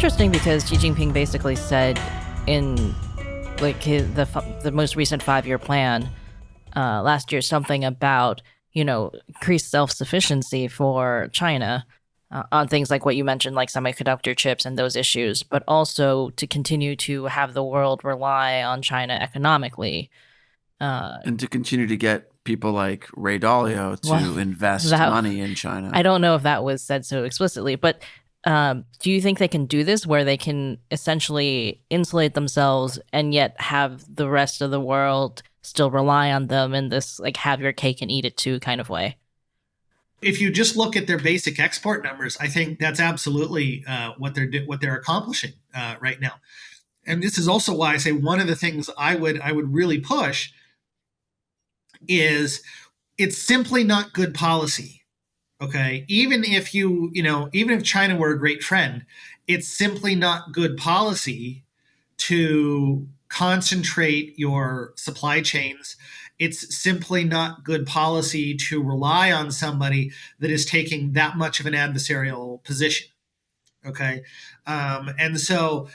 interesting because Xi Jinping basically said in the most recent 5-year plan last year something about increased self-sufficiency for China on things like what you mentioned, like semiconductor chips and those issues, but also to continue to have the world rely on China economically. And to continue to get people like Ray Dalio to invest money in China. I don't know if that was said so explicitly, but do you think they can do this where they can essentially insulate themselves and yet have the rest of the world still rely on them in this like have your cake and eat it too kind of way? If you just look at their basic export numbers, I think that's absolutely what they're accomplishing right now. And this is also why I say one of the things I would really push is it's simply not good policy. Okay, even if even if China were a great friend, it's simply not good policy to concentrate your supply chains. It's simply not good policy to rely on somebody that is taking that much of an adversarial position. Okay. And so,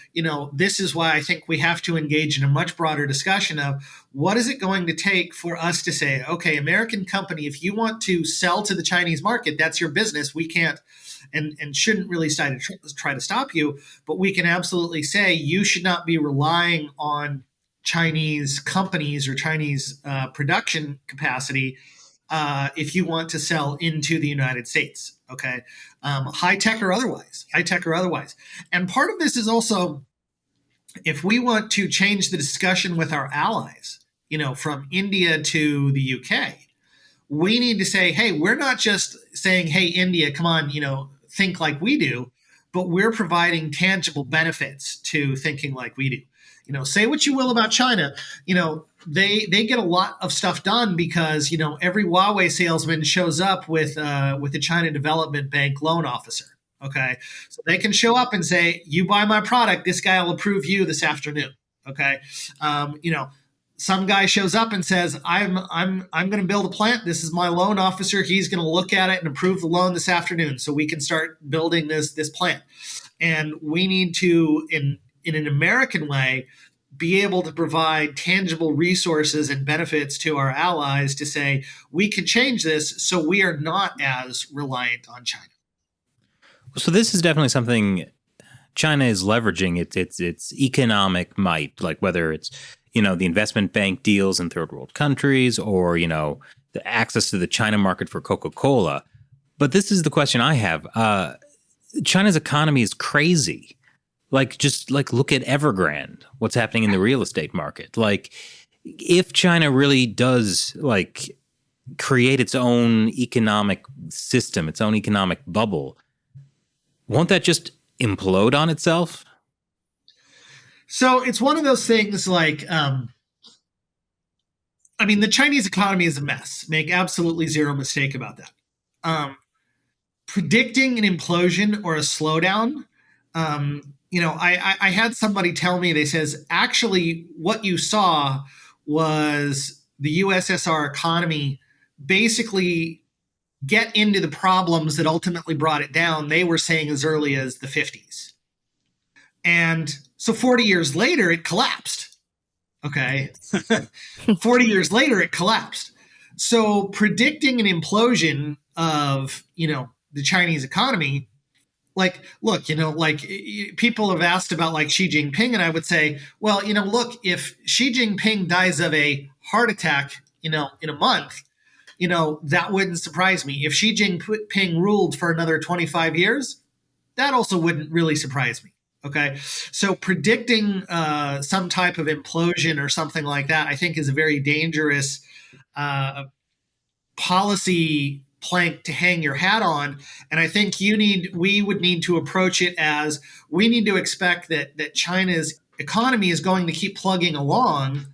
this is why I think we have to engage in a much broader discussion of what is it going to take for us to say, okay, American company, if you want to sell to the Chinese market, that's your business. We can't and shouldn't really try to stop you, but we can absolutely say you should not be relying on Chinese companies or Chinese production capacity if you want to sell into the United States. Okay. High tech or otherwise. And part of this is also, if we want to change the discussion with our allies, from India to the UK, we need to say, hey, we're not just saying, hey, India, come on, think like we do, but we're providing tangible benefits to thinking like we do. Say what you will about China, they get a lot of stuff done because, every Huawei salesman shows up with the China Development Bank loan officer. Okay. So they can show up and say, you buy my product, this guy will approve you this afternoon. Okay. Some guy shows up and says, I'm going to build a plant. This is my loan officer. He's going to look at it and approve the loan this afternoon so we can start building this plant. And we need to, in an American way, be able to provide tangible resources and benefits to our allies to say, we can change this so we are not as reliant on China. So this is definitely something China is leveraging its economic might, like whether it's, the investment bank deals in third world countries or, the access to the China market for Coca-Cola. But this is the question I have. China's economy is crazy. Just look at Evergrande, what's happening in the real estate market. If China really does create its own economic system, its own economic bubble, won't that just implode on itself? So it's one of those things the Chinese economy is a mess. Make absolutely zero mistake about that. Predicting an implosion or a slowdown, I had somebody tell me, they says, actually what you saw was the USSR economy basically get into the problems that ultimately brought it down. They were saying as early as the 50s. And so 40 years later, it collapsed. Okay. 40 years later, it collapsed. So predicting an implosion of, the Chinese economy, look, people have asked about Xi Jinping, and I would say, well, look, if Xi Jinping dies of a heart attack, in a month, that wouldn't surprise me. If Xi Jinping ruled for another 25 years, that also wouldn't really surprise me. Okay. So predicting some type of implosion or something like that, I think is a very dangerous policy plank to hang your hat on. And I think we would need to approach it as we need to expect that China's economy is going to keep plugging along,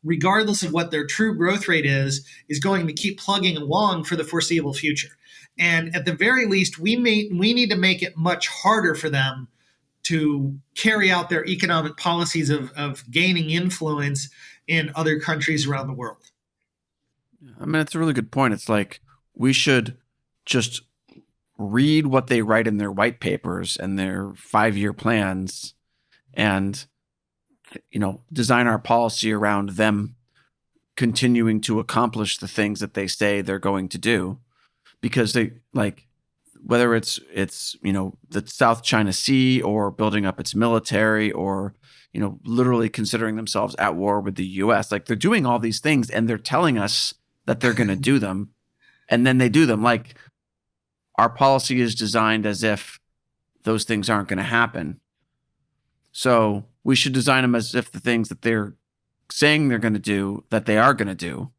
regardless of what their true growth rate is going to keep plugging along for the foreseeable future. And at the very least, we need to make it much harder for them to carry out their economic policies of gaining influence in other countries around the world. It's a really good point. It's we should just read what they write in their white papers and their 5-year plans and, design our policy around them continuing to accomplish the things that they say they're going to do. Because they whether it's the South China Sea or building up its military or literally considering themselves at war with the US, they're doing all these things and they're telling us that they're going to do them, and then they do them. Our policy is designed as if those things aren't going to happen. So we should design them as if the things that they're saying they're going to do, that they are going to do,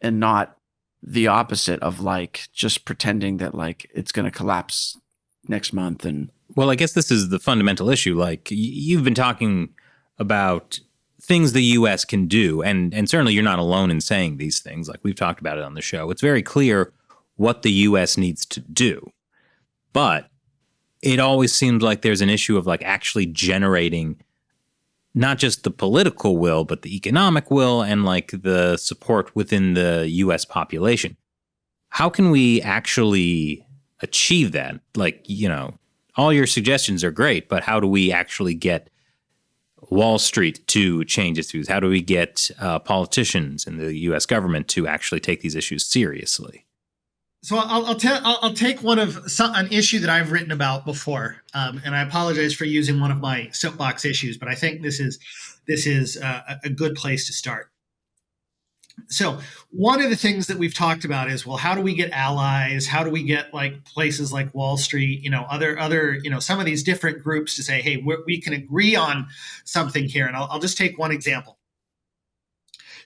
and not the opposite of just pretending that it's going to collapse next month. And well, I guess this is the fundamental issue. You've been talking about things the U.S. can do, and certainly you're not alone in saying these things. We've talked about it on the show. It's very clear what the U.S. needs to do, but it always seems like there's an issue of actually generating not just the political will, but the economic will and the support within the U.S. population. How can we actually achieve that? All your suggestions are great, but how do we actually get Wall Street to change its views? How do we get politicians and the U.S. government to actually take these issues seriously? So I'll take an issue that I've written about before, and I apologize for using one of my soapbox issues, but I think this is a good place to start. So one of the things that we've talked about is, well, how do we get allies? How do we get places like Wall Street, other some of these different groups to say, hey, we can agree on something here? And I'll just take one example.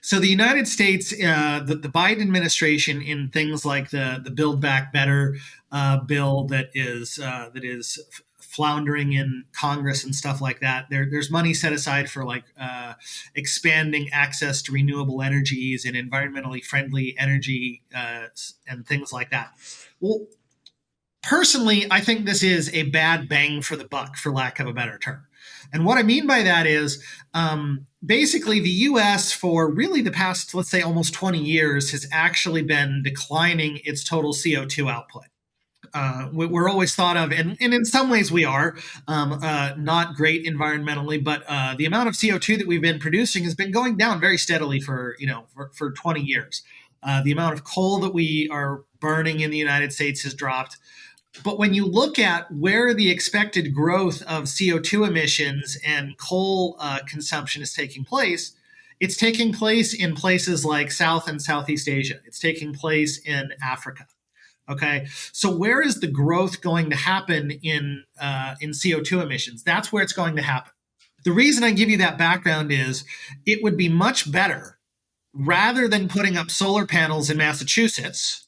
So the United States, the Biden administration, in things like the Build Back Better bill that is floundering in Congress and stuff like that, there's money set aside for expanding access to renewable energies and environmentally friendly energy and things like that. Well, personally, I think this is a bad bang for the buck, for lack of a better term. And what I mean by that is basically the U.S. for really the past, let's say, almost 20 years has actually been declining its total CO2 output. We're always thought of, and in some ways we are, not great environmentally, but the amount of CO2 that we've been producing has been going down very steadily for 20 years. The amount of coal that we are burning in the United States has dropped. But when you look at where the expected growth of CO2 emissions and coal consumption is taking place, it's taking place in places like South and Southeast Asia. It's taking place in Africa. Okay, so where is the growth going to happen in CO2 emissions? That's where it's going to happen. The reason I give you that background is it would be much better, rather than putting up solar panels in Massachusetts,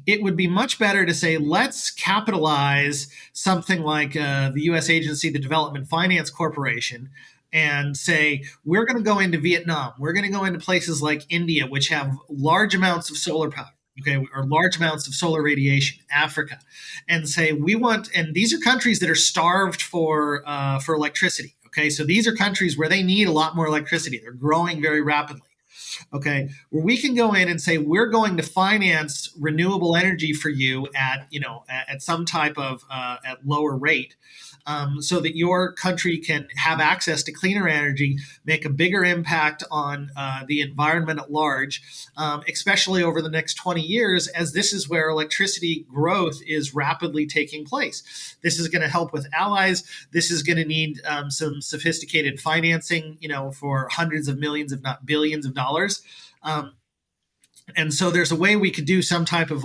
it would be much better to say, let's capitalize something like the U.S. agency, the Development Finance Corporation, and say, we're going to go into Vietnam. We're going to go into places like India, which have large amounts of solar power, or large amounts of solar radiation, Africa, and say, and these are countries that are starved for electricity. Okay, so these are countries where they need a lot more electricity. They're growing very rapidly. Okay, where we can go in and say, we're going to finance renewable energy for you at some type of at lower rate, so that your country can have access to cleaner energy, make a bigger impact on the environment at large, especially over the next 20 years, as this is where electricity growth is rapidly taking place. This is going to help with allies. This is going to need some sophisticated financing, for hundreds of millions, if not billions of dollars. And so there's a way we could do some type of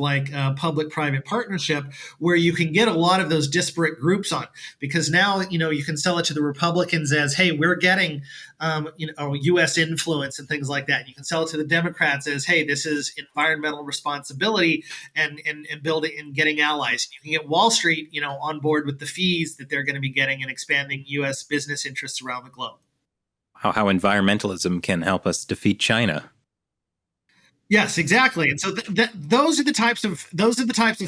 public-private partnership where you can get a lot of those disparate groups on, because now, you can sell it to the Republicans as, hey, we're getting, U.S. influence and things like that. And you can sell it to the Democrats as, hey, this is environmental responsibility and building and getting allies. You can get Wall Street, on board with the fees that they're going to be getting and expanding U.S. business interests around the globe. How environmentalism can help us defeat China. Yes, exactly. And so those are the types of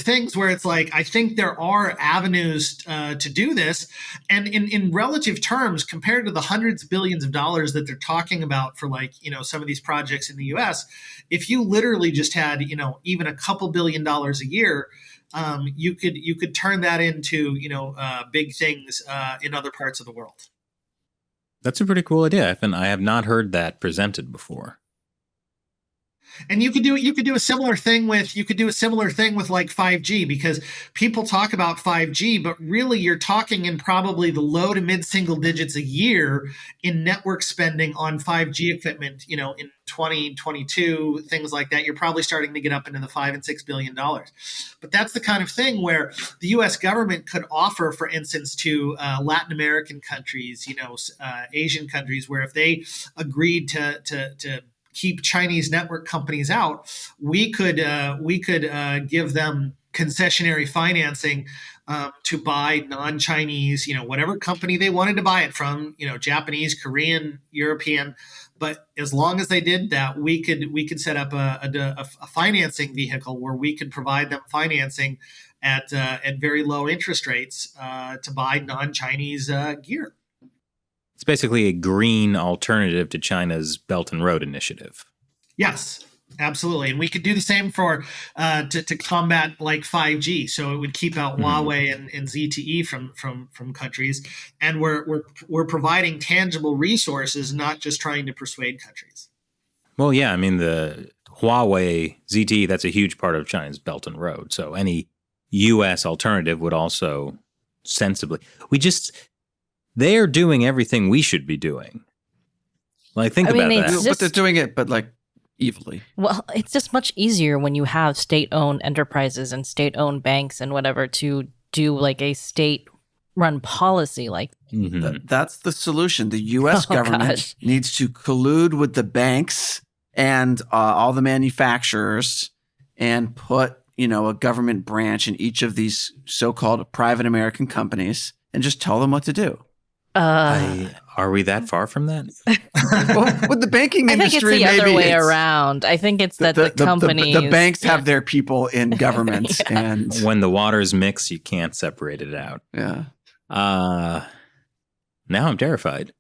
things where it's like I think there are avenues to do this, and in relative terms, compared to the hundreds of billions of dollars that they're talking about for like some of these projects in the U.S., if you literally just had even a couple $1 billion a year, you could turn that into big things in other parts of the world. That's a pretty cool idea, and I have not heard that presented before. And you could do a similar thing with like 5G, because people talk about 5G, but really you're talking in probably the low to mid single digits a year in network spending on 5G equipment, in 2022, things like that. You're probably starting to get up into the $5 and $6 billion. But that's the kind of thing where the US government could offer, for instance, to Latin American countries, Asian countries, where if they agreed to keep Chinese network companies out, we could give them concessionary financing to buy non-Chinese, whatever company they wanted to buy it from, Japanese, Korean, European. But as long as they did that, we could set up a financing vehicle where we could provide them financing at very low interest rates to buy non-Chinese gear. It's basically a green alternative to China's Belt and Road Initiative. Yes, absolutely. And we could do the same for to combat like 5G. So it would keep out Huawei and ZTE from countries. And we're providing tangible resources, not just trying to persuade countries. Well, yeah, I mean, the Huawei ZTE, that's a huge part of China's Belt and Road. So any U.S. alternative would also sensibly. They're doing everything we should be doing. Like, think about that. But they're doing it, but like evilly. Well, it's just much easier when you have state-owned enterprises and state-owned banks and whatever to do like a state-run policy. Like that's the solution. The U.S. government needs to collude with the banks and all the manufacturers and put a government branch in each of these so-called private American companies and just tell them what to do. Are we that far from that? Well, with the banking industry, I think it's the other way around. I think it's that the companies... The banks have their people in government. And when the waters mix, you can't separate it out. Yeah. Now I'm terrified.